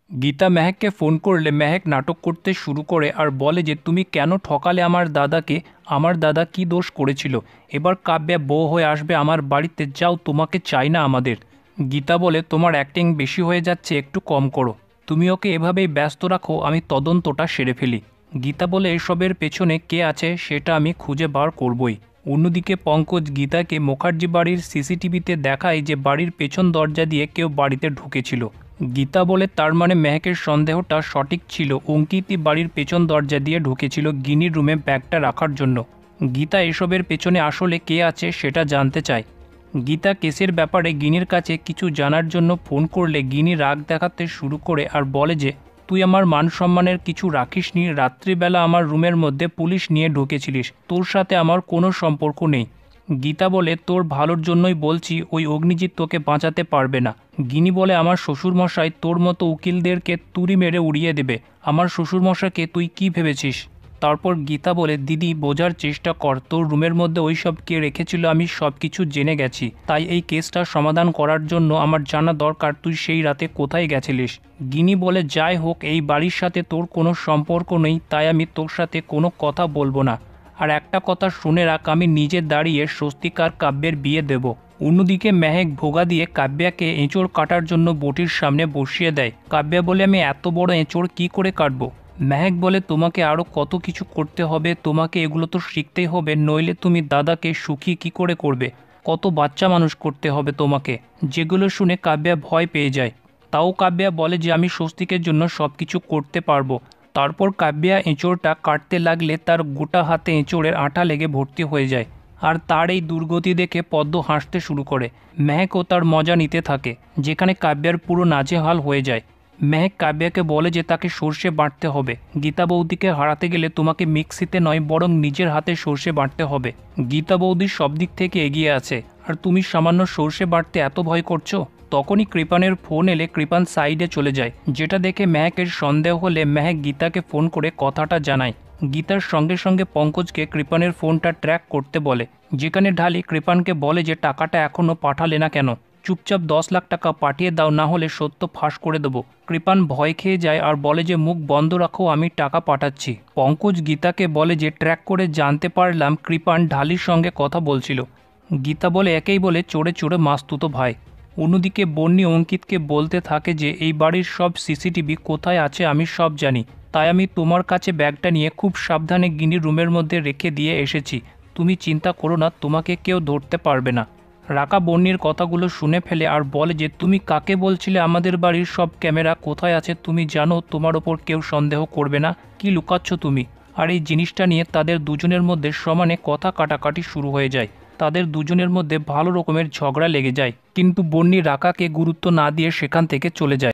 Gita মেহেককে phone করলে মেহেক নাটক করতে শুরু করে আর বলে যে তুমি কেন ঠকালে আমার দাদাকে, আমার দাদা কি দোষ করেছিল, এবার কাব্যা বউ হয়ে আসবে আমার বাড়িতে, যাও তোমাকে চাই না আমাদের। গীতা বলে তোমার অ্যাক্টিং বেশি হয়ে যাচ্ছে, একটু কম করো, তুমি ওকে এভাবেই ব্যস্ত রাখো, আমি তদন্তটা সেরে ফেলি। গীতা বলে এসবের পেছনে কে আছে সেটা আমি খুঁজে বার করবই। অন্যদিকে পঙ্কজ গীতাকে মুখার্জি বাড়ির সিসিটিভিতে দেখায় যে বাড়ির পেছন দরজা দিয়ে কেউ বাড়িতে ঢুকেছিল। গীতা বলে তার মানে মেহেকের সন্দেহটা সঠিক ছিল, অঙ্কিতই বাড়ির পেছন দরজা দিয়ে ঢুকেছিল গিনির রুমে ব্যাগটা রাখার জন্য। গীতা এসবের পেছনে আসলে কে আছে সেটা জানতে চায়। গীতা কেসের ব্যাপারে গিনির কাছে কিছু জানার জন্য ফোন করলে গিনি রাগ দেখাতে শুরু করে আর বলে যে তুই আমার মান সম্মানের কিছু রাখিসনি, রাত্রিবেলা আমার রুমের মধ্যে পুলিশ নিয়ে ঢুকেছিলিস, তোর সাথে আমার কোনো সম্পর্ক নেই। গীতা বলে তোর ভালোর জন্যই বলছি, ওই অগ্নিজিৎ তোকে বাঁচাতে পারবে না। গিনি বলে আমার শ্বশুরমশাই তোর মতো উকিলদেরকে তুড়ি মেরে উড়িয়ে দেবে, আমার শ্বশুরমশাইকে তুই কি ভেবেছিস? তারপর গীতা বলে দিদি বোঝার চেষ্টা কর, তোর রুমের মধ্যে ওই সব কে রেখেছিল আমি সব কিছু জেনে গেছি, তাই এই কেসটা সমাধান করার জন্য আমার জানা দরকার তুই সেই রাতে কোথায় গেছিলিস। গিনি বলে যাই হোক এই বাড়ির সাথে তোর কোনো সম্পর্ক নেই, তাই আমি তোর সাথে কোনো কথা বলবো না। আর একটা কথা শুনে রাখ, আমি নিজে দাঁড়িয়ে স্বস্তিকার কাব্যের বিয়ে দেব। অন্যদিকে মেহেক ভোগা দিয়ে কাব্যাকে এঁচড় কাটার জন্য বটির সামনে বসিয়ে দেয়। কাব্যা বলে আমি এত বড় এঁচড় কি করে কাটবো? মেহেক বলে তোমাকে আরও কত কিছু করতে হবে, তোমাকে এগুলো তো শিখতেই হবে, নইলে তুমি দাদাকে সুখী কি করে করবে, কত বাচ্চা মানুষ করতে হবে তোমাকে। যেগুলো শুনে কাব্যা ভয় পেয়ে যায়। তাও কাব্যা বলে যে আমি স্বস্তিকের জন্য সব কিছু করতে পারবো। তারপর কাব্যা এঁচড়টা কাটতে লাগলে তার গোটা হাতে এঁচড়ের আঠা লেগে ভর্তি হয়ে যায়। আর তার এই দুর্গতি দেখে পদ্ম হাসতে শুরু করে। মেহেকও তার মজা নিতে থাকে, যেখানে কাব্যার পুরো নাজেহাল হয়ে যায়। মেহেক কাব্যাকে বলে যে তাকে সর্ষে বাটতে হবে, গীতা বৌদিকে হারাতে গেলে তোমাকে মিক্সিতে নয় বরং নিজের হাতে সর্ষে বাটতে হবে। গীতা বৌদি সব দিক থেকে এগিয়ে আছে, আর তুমি সামান্য সর্ষে বাটতে এত ভয় করছো? তখনই কৃপানের ফোন এলে কৃপান সাইডে চলে যায়, যেটা দেখে মেহেকের সন্দেহ হলে মেহেক গীতাকে ফোন করে কথাটা জানায়। গীতার সঙ্গে সঙ্গে পঙ্কজকে কৃপানের ফোনটা ট্র্যাক করতে বলে, যেখানে ঢালি কৃপানকে বলে যে টাকাটা এখনও পাঠালে না কেন, চুপচাপ 10 লাখ টাকা পাঠিয়ে দাও, না হলে সত্য ফাঁস করে দেবো। কৃপান ভয় খেয়ে যায় আর বলে যে মুখ বন্ধ রাখো, আমি টাকা পাঠাচ্ছি। পঙ্কজ গীতাকে বলে যে ট্র্যাক করে জানতে পারলাম কৃপান ঢালির সঙ্গে কথা বলছিল। গীতা বলে একেই বলে চড়ে চড়ে মাস্তুতো ভাই। অন্যদিকে বন্নি অঙ্কিতকে বলতে থাকে যে এই বাড়ির সব সিসিটিভি কোথায় আছে আমি সব জানি, তাই আমি তোমার কাছে ব্যাগটা নিয়ে খুব সাবধানে গিনি রুমের মধ্যে রেখে দিয়ে এসেছি, তুমি চিন্তা করো না, তোমাকে কেউ ধরতে পারবে না। রাকা বন্নির কথাগুলো শুনে ফেলে আর বলে যে তুমি কাকে বলছিলে আমাদের বাড়ির সব ক্যামেরা কোথায় আছে তুমি জানো, তোমার ওপর কেউ সন্দেহ করবে না, কি লুকাচ্ছ তুমি? আর এই জিনিসটা নিয়ে তাদের দুজনের মধ্যে সমানে কথা কাটাকাটি শুরু হয়ে যায়। তাদের দুজনের মধ্যে ভালো রকমের ঝগড়া লেগে যায়, কিন্তু বন্নি রাকাকে গুরুত্ব না দিয়ে সেখান থেকে চলে যায়।